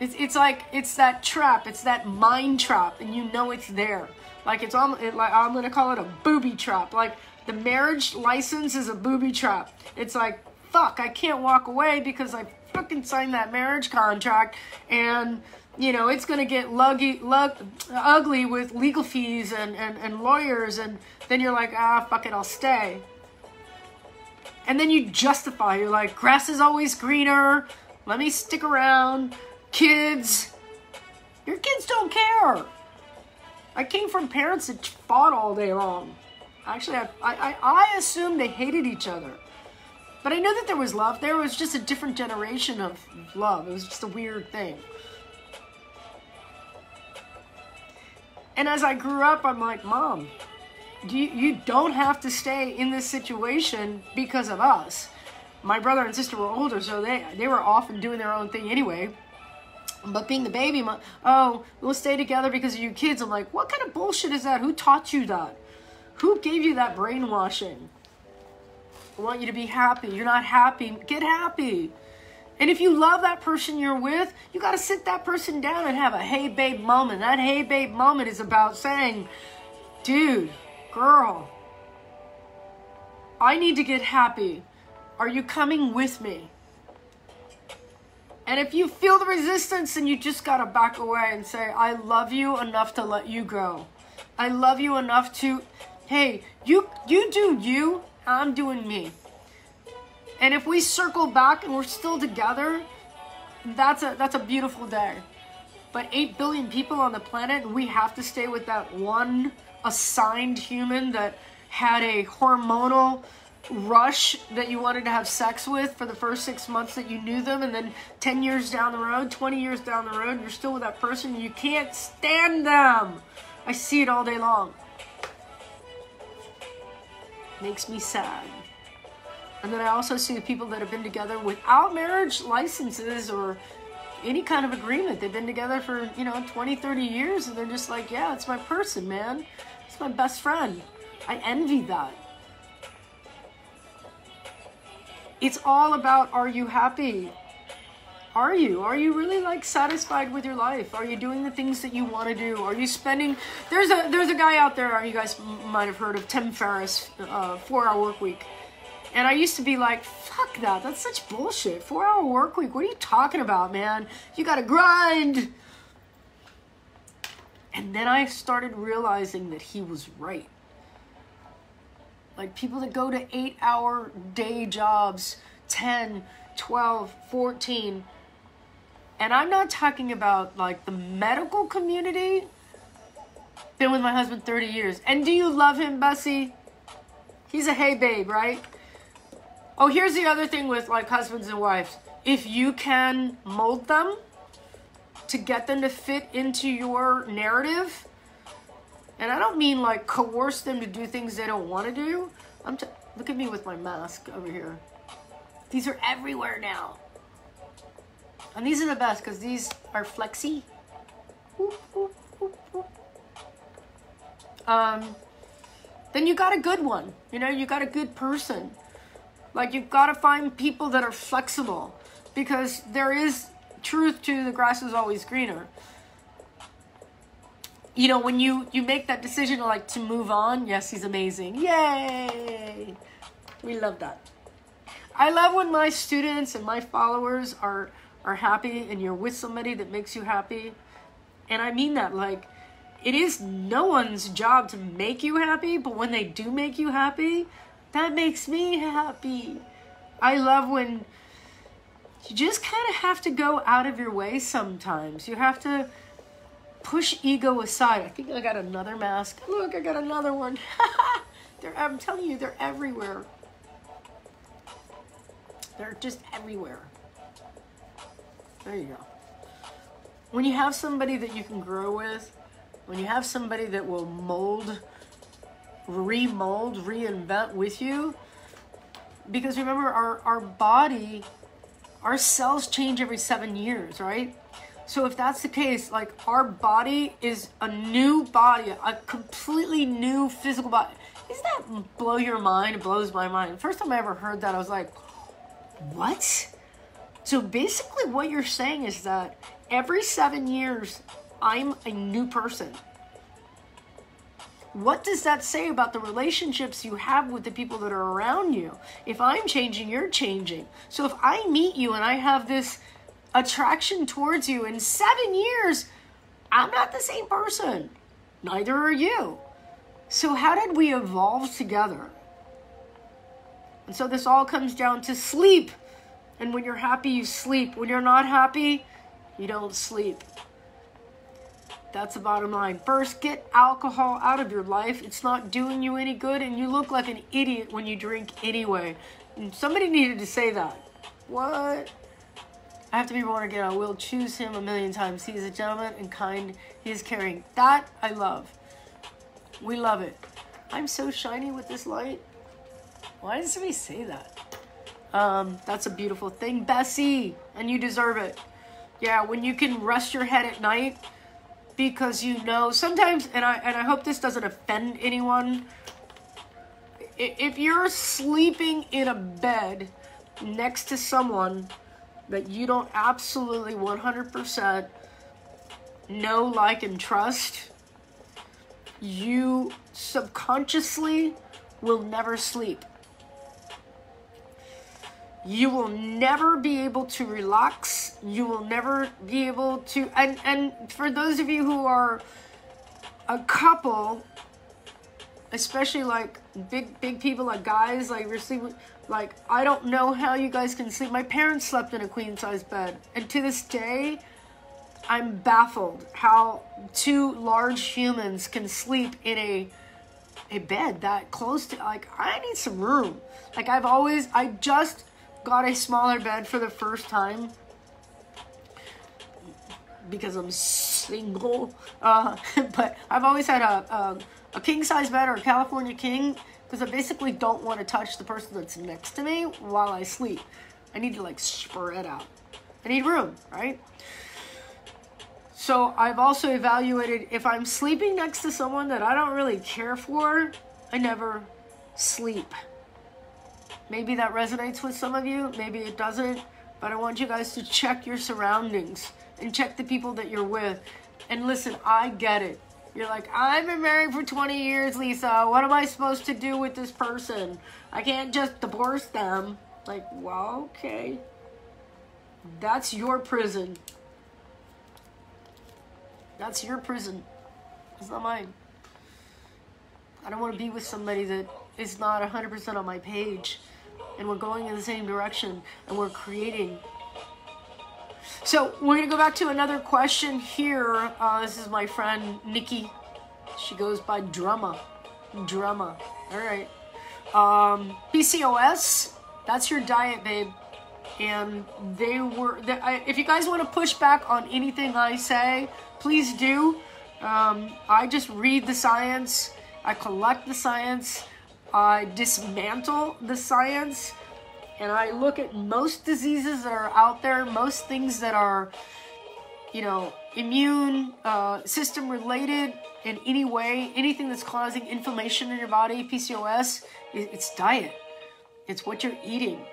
it's like, it's that trap, it's that mind trap, and you know it's there. Like I'm gonna call it a booby trap. Like the marriage license is a booby trap. It's like, fuck, I can't walk away because I fucking signed that marriage contract, and you know it's gonna get ugly with legal fees and lawyers, and then you're like, fuck it, I'll stay. And then you justify, you're like, grass is always greener, let me stick around. Kids, your kids don't care. I came from parents that fought all day long. Actually, I assumed they hated each other. But I know that there was love. There was just a different generation of love. It was just a weird thing. And as I grew up, I'm like, Mom, you don't have to stay in this situation because of us. My brother and sister were older, so they were off and doing their own thing anyway. But being the baby, oh, we'll stay together because of you kids. I'm like, what kind of bullshit is that? Who taught you that? Who gave you that brainwashing? I want you to be happy. You're not happy. Get happy. And if you love that person you're with, you got to sit that person down and have a hey babe moment. That hey babe moment is about saying, dude, girl, I need to get happy. Are you coming with me? And if you feel the resistance, then you just got to back away and say, I love you enough to let you go. I love you enough to, hey, you do you, I'm doing me. And if we circle back and we're still together, that's a beautiful day. But 8 billion people on the planet, and we have to stay with that one assigned human that had a hormonal rush that you wanted to have sex with for the first 6 months that you knew them, and then 10 years down the road, 20 years down the road, you're still with that person and you can't stand them. I see it all day long. Makes me sad. And then I also see the people that have been together without marriage licenses or any kind of agreement. They've been together for, 20, 30 years, and they're just like, yeah, it's my person, man. It's my best friend. I envy that. It's all about, are you happy? Are you? Are you really like satisfied with your life? Are you doing the things that you want to do? Are you spending... There's a guy out there, you guys might have heard of, Tim Ferriss, 4-Hour Work Week. And I used to be like, fuck that. That's such bullshit. 4-Hour Work Week. What are you talking about, man? You got to grind. And then I started realizing that he was right. Like people that go to 8-hour day jobs, 10, 12, 14. And I'm not talking about like the medical community. Been with my husband 30 years. And do you love him, Bessie? He's a hey babe, right? Oh, here's the other thing with like husbands and wives. If you can mold them to get them to fit into your narrative, and I don't mean like coerce them to do things they don't want to do. Look at me with my mask over here. These are everywhere now. And these are the best because these are flexy. Then you got a good one. You know, you got a good person. Like you've got to find people that are flexible because there is truth to the grass is always greener. You know, when you make that decision to move on, yes, he's amazing. Yay! We love that. I love when my students and my followers are happy and you're with somebody that makes you happy. And I mean that, like, it is no one's job to make you happy, but when they do make you happy, that makes me happy. I love when you just kind of have to go out of your way sometimes. You have to push ego aside. I think I got another mask. Look, I got another one. I'm telling you, they're everywhere. They're just everywhere. There you go. When you have somebody that you can grow with, when you have somebody that will mold, remold, reinvent with you, because remember, our body, our cells change every 7 years, right? So if that's the case, like our body is a new body, a completely new physical body. Doesn't that blow your mind? It blows my mind. The first time I ever heard that, I was like, what? So basically what you're saying is that every 7 years, I'm a new person. What does that say about the relationships you have with the people that are around you? If I'm changing, you're changing. So if I meet you and I have this attraction towards you, in 7 years, I'm not the same person. Neither are you. So how did we evolve together? And so this all comes down to sleep. And when you're happy, you sleep. When you're not happy, you don't sleep. That's the bottom line. First, get alcohol out of your life. It's not doing you any good, and you look like an idiot when you drink anyway. And somebody needed to say that. What? I have to be born again. I will choose him 1,000,000 times. He is a gentleman and kind. He is caring. That I love. We love it. I'm so shiny with this light. Why does somebody say that? That's a beautiful thing, Bessie, and you deserve it. Yeah, when you can rest your head at night, because you know sometimes, and I hope this doesn't offend anyone. If you're sleeping in a bed next to someone that you don't absolutely 100% know, like, and trust, you subconsciously will never sleep. You will never be able to relax. You will never be able to, and for those of you who are a couple, especially like big people, like guys, like you're sleeping, like I don't know how you guys can sleep. My parents slept in a queen size bed, and to this day, I'm baffled how two large humans can sleep in a bed that close to, like, I need some room. Like I just got a smaller bed for the first time because I'm single, but I've always had a king size bed or a California king because I basically don't want to touch the person that's next to me while I sleep. I need to like spread out. I need room, right? So I've also evaluated if I'm sleeping next to someone that I don't really care for, I never sleep. Maybe that resonates with some of you, maybe it doesn't, but I want you guys to check your surroundings and check the people that you're with. And listen, I get it. You're like, I've been married for 20 years, Lisa. What am I supposed to do with this person? I can't just divorce them. Like, well, okay. That's your prison. That's your prison. It's not mine. I don't want to be with somebody that is not 100% on my page. And we're going in the same direction. And we're creating. So we're going to go back to another question here. This is my friend Nikki. She goes by Drama. All right. PCOS. That's your diet, babe. And if you guys want to push back on anything I say, please do. I just read the science. I collect the science. I dismantle the science. And I look at most diseases that are out there, most things that are, you know, immune system related in any way, anything that's causing inflammation in your body, PCOS, it's diet. It's what you're eating.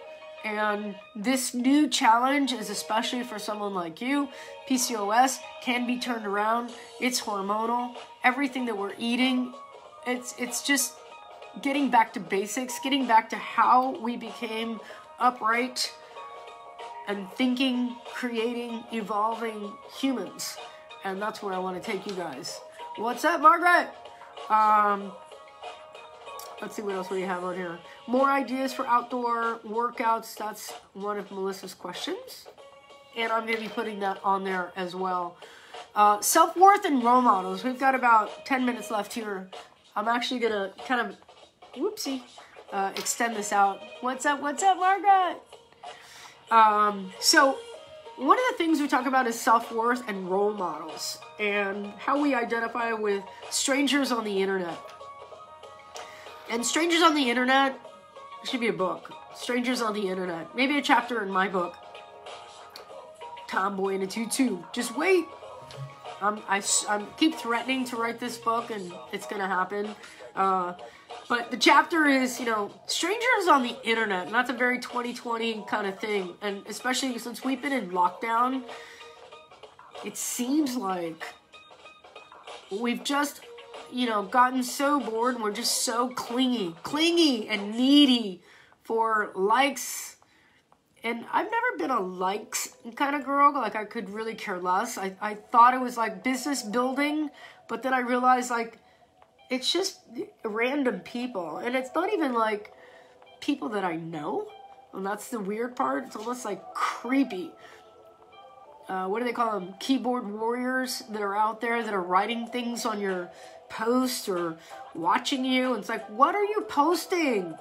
And this new challenge is especially for someone like you. PCOS can be turned around. It's hormonal. Everything that we're eating, it's just getting back to basics, getting back to how we became upright and thinking, creating, evolving humans. And that's where I want to take you guys. What's up, Margaret? Let's see what else we have on here. More ideas for outdoor workouts. That's one of Melissa's questions. And I'm going to be putting that on there as well. Self-worth and role models. We've got about 10 minutes left here. I'm actually going to kind of, extend this out. What's up, Margaret? So one of the things we talk about is self-worth and role models and how we identify with strangers on the internet. And strangers on the internet should be a book. Strangers on the internet. Maybe a chapter in my book. Tomboy in a Tutu. Just wait. I keep threatening to write this book, and it's going to happen. But the chapter is, you know, strangers on the internet. And that's a very 2020 kind of thing. And especially since we've been in lockdown, it seems like we've just, you know, gotten so bored and we're just so clingy and needy for likes. And I've never been a likes kind of girl. Like, I could really care less. I thought it was like business building, but then I realized, like, it's just random people. And it's not even like people that I know. And that's the weird part. It's almost like creepy. What do they call them? Keyboard warriors that are out there that are writing things on your post or watching you. And it's like, what are you posting?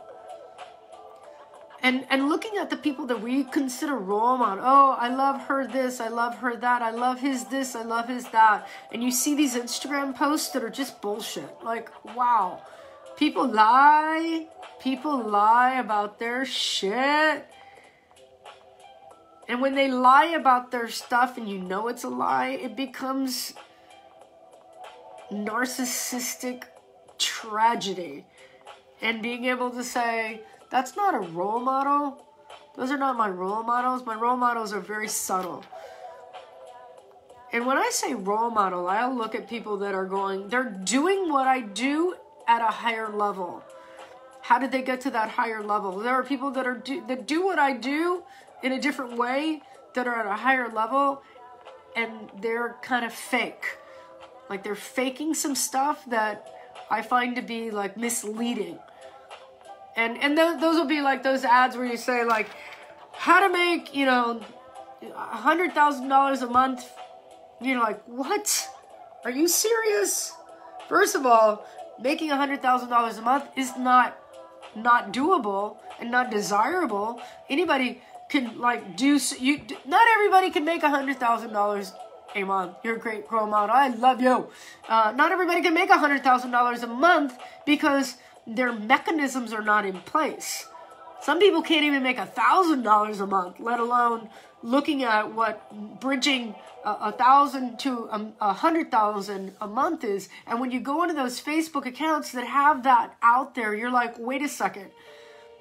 And looking at the people that we consider role model. Oh, I love her this, I love her that, I love his this, I love his that. And you see these Instagram posts that are just bullshit. Like, wow. People lie. People lie about their shit. And when they lie about their stuff and you know it's a lie, it becomes narcissistic tragedy. And being able to say, that's not a role model. Those are not my role models. My role models are very subtle. And when I say role model, I'll look at people that are they're doing what I do at a higher level. How did they get to that higher level? There are people that do what I do in a different way that are at a higher level, and they're kind of fake. Like, they're faking some stuff that I find to be, like, misleading. And those will be like those ads where you say, like, how to make, you know, $100,000 a month. You're like, what? Are you serious? First of all, making $100,000 a month is not doable and not desirable. Anybody can, like, not everybody can make $100,000 a month. You're a great role model. I love you. Not everybody can make $100,000 a month because their mechanisms are not in place. Some people can't even make $1,000 a month, let alone looking at what bridging 1,000 to 100,000 a month is. And when you go into those Facebook accounts that have that out there, you're like, wait a second.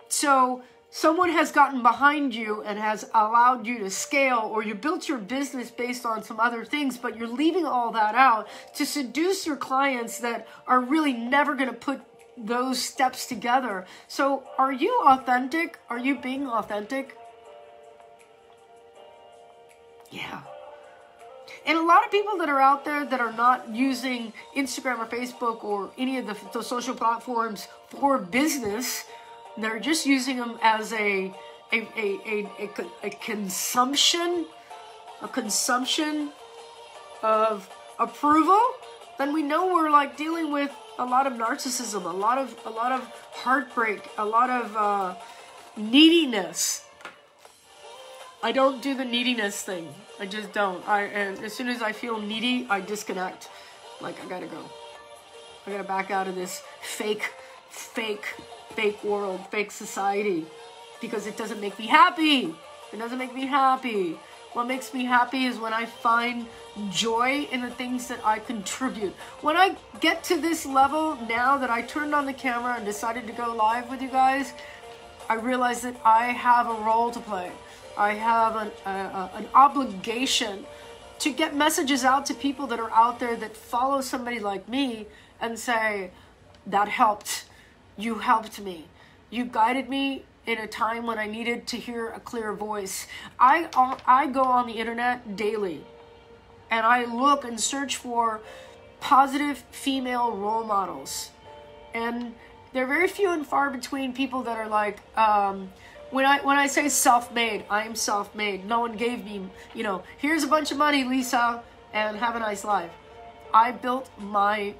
So someone has gotten behind you and has allowed you to scale, or you built your business based on some other things, but you're leaving all that out to seduce your clients that are really never going to put those steps together. So are you authentic? Are you being authentic? Yeah. And a lot of people that are out there that are not using Instagram or Facebook or any of the social platforms for business, they're just using them as a consumption of approval, then we know we're like dealing with a lot of narcissism, a lot of heartbreak, a lot of neediness. I don't do the neediness thing. I just don't. And as soon as I feel needy, I disconnect. Like, I gotta go. I gotta back out of this fake world, fake society, because it doesn't make me happy. It doesn't make me happy. What makes me happy is when I find joy in the things that I contribute. When I get to this level now that I turned on the camera and decided to go live with you guys, I realize that I have a role to play. I have an obligation to get messages out to people that are out there that follow somebody like me and say, that helped. You helped me. You guided me in a time when I needed to hear a clear voice. I go on the internet daily and I look and search for positive female role models. And they're very few and far between people that are like, when I say self-made, I am self-made. No one gave me, here's a bunch of money, Lisa, and have a nice life. I built my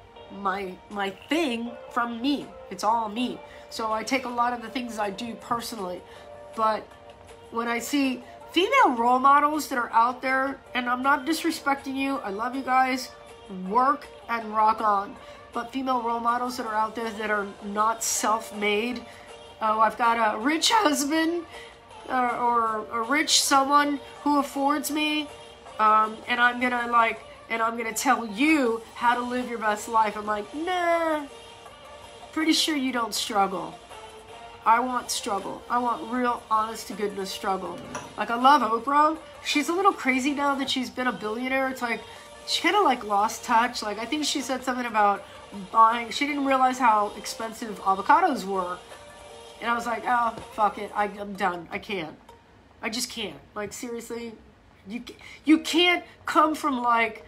thing from me. It's all me. So I take a lot of the things I do personally. But when I see female role models that are out there, and I'm not disrespecting you, I love you guys, work and rock on. But female role models that are out there that are not self-made, oh, I've got a rich husband or a rich someone who affords me, and I'm gonna tell you how to live your best life. I'm like, nah, pretty sure you don't struggle. I want struggle. I want real, honest to goodness struggle. Like, I love Oprah. She's a little crazy now that she's been a billionaire. It's like, she kind of like lost touch. Like, I think she said something about she didn't realize how expensive avocados were. And I was like, oh, fuck it. I'm done. I can't. I just can't. Like, seriously, you can't come from like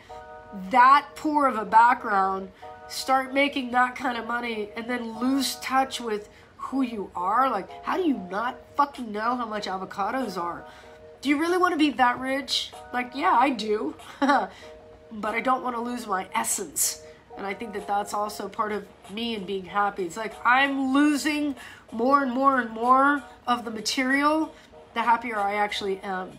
that poor of a background, start making that kind of money, and then lose touch with who you are. Like, how do you not fucking know how much avocados are? Do you really want to be that rich? Like, yeah, I do. But I don't want to lose my essence. And I think that that's also part of me and being happy. It's like, I'm losing more and more and more of the material, the happier I actually am.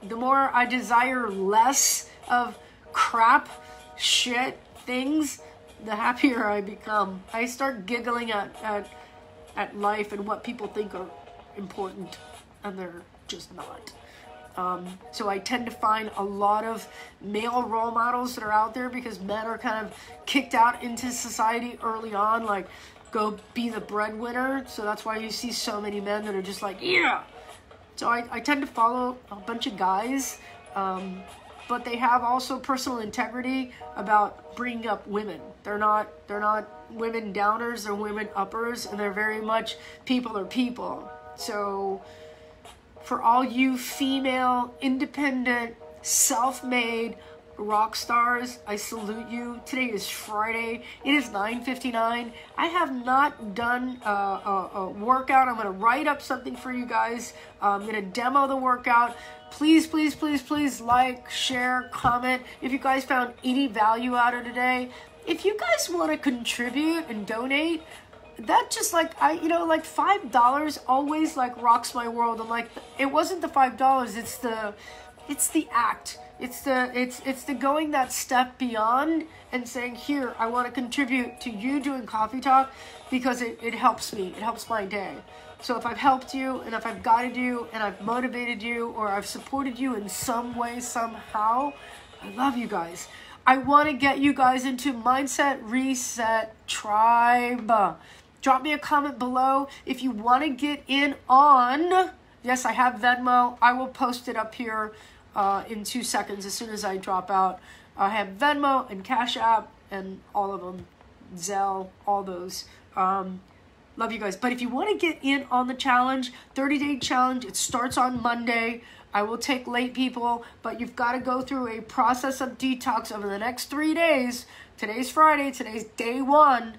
The more I desire less of crap, shit, things, the happier I become. I start giggling at life and what people think are important, and they're just not. So I tend to find a lot of male role models that are out there because men are kind of kicked out into society early on, like, go be the breadwinner. So that's why you see so many men that are just like, yeah. So I tend to follow a bunch of guys, but they have also personal integrity about bringing up women. They're not women downers, they're women uppers, and they're very much people are people. So for all you female, independent, self-made rock stars, I salute you. Today is Friday. It is 9:59. I have not done a workout. I'm going to write up something for you guys. I'm going to demo the workout. Please, please, please, please like, share, comment. If you guys found any value out of today, if you guys want to contribute and donate, that just like, like $5 always like rocks my world. I'm like, it wasn't the $5, it's the It's the act. It's the going that step beyond and saying, here, I want to contribute to you doing Coffee Talk because it helps me. It helps my day. So if I've helped you and if I've guided you and I've motivated you or I've supported you in some way, somehow, I love you guys. I want to get you guys into Mindset Reset Tribe. Drop me a comment below if you want to get in on, yes, I have Venmo. I will post it up here in 2 seconds as soon as I drop out. I have Venmo and Cash App and all of them, Zelle, all those. Love you guys. But if you want to get in on the challenge, 30-day challenge, it starts on Monday. I will take late people, but you've got to go through a process of detox over the next 3 days. Today's Friday. Today's day 1.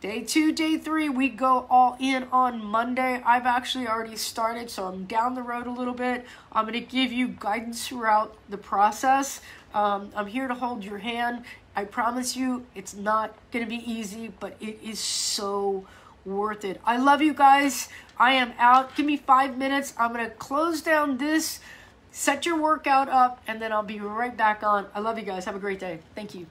Day 2, day 3, we go all in on Monday. I've actually already started, so I'm down the road a little bit. I'm going to give you guidance throughout the process. I'm here to hold your hand. I promise you it's not going to be easy, but it is so worth it. I love you guys. I am out. Give me 5 minutes. I'm going to close down this, set your workout up, and then I'll be right back on. I love you guys. Have a great day. Thank you.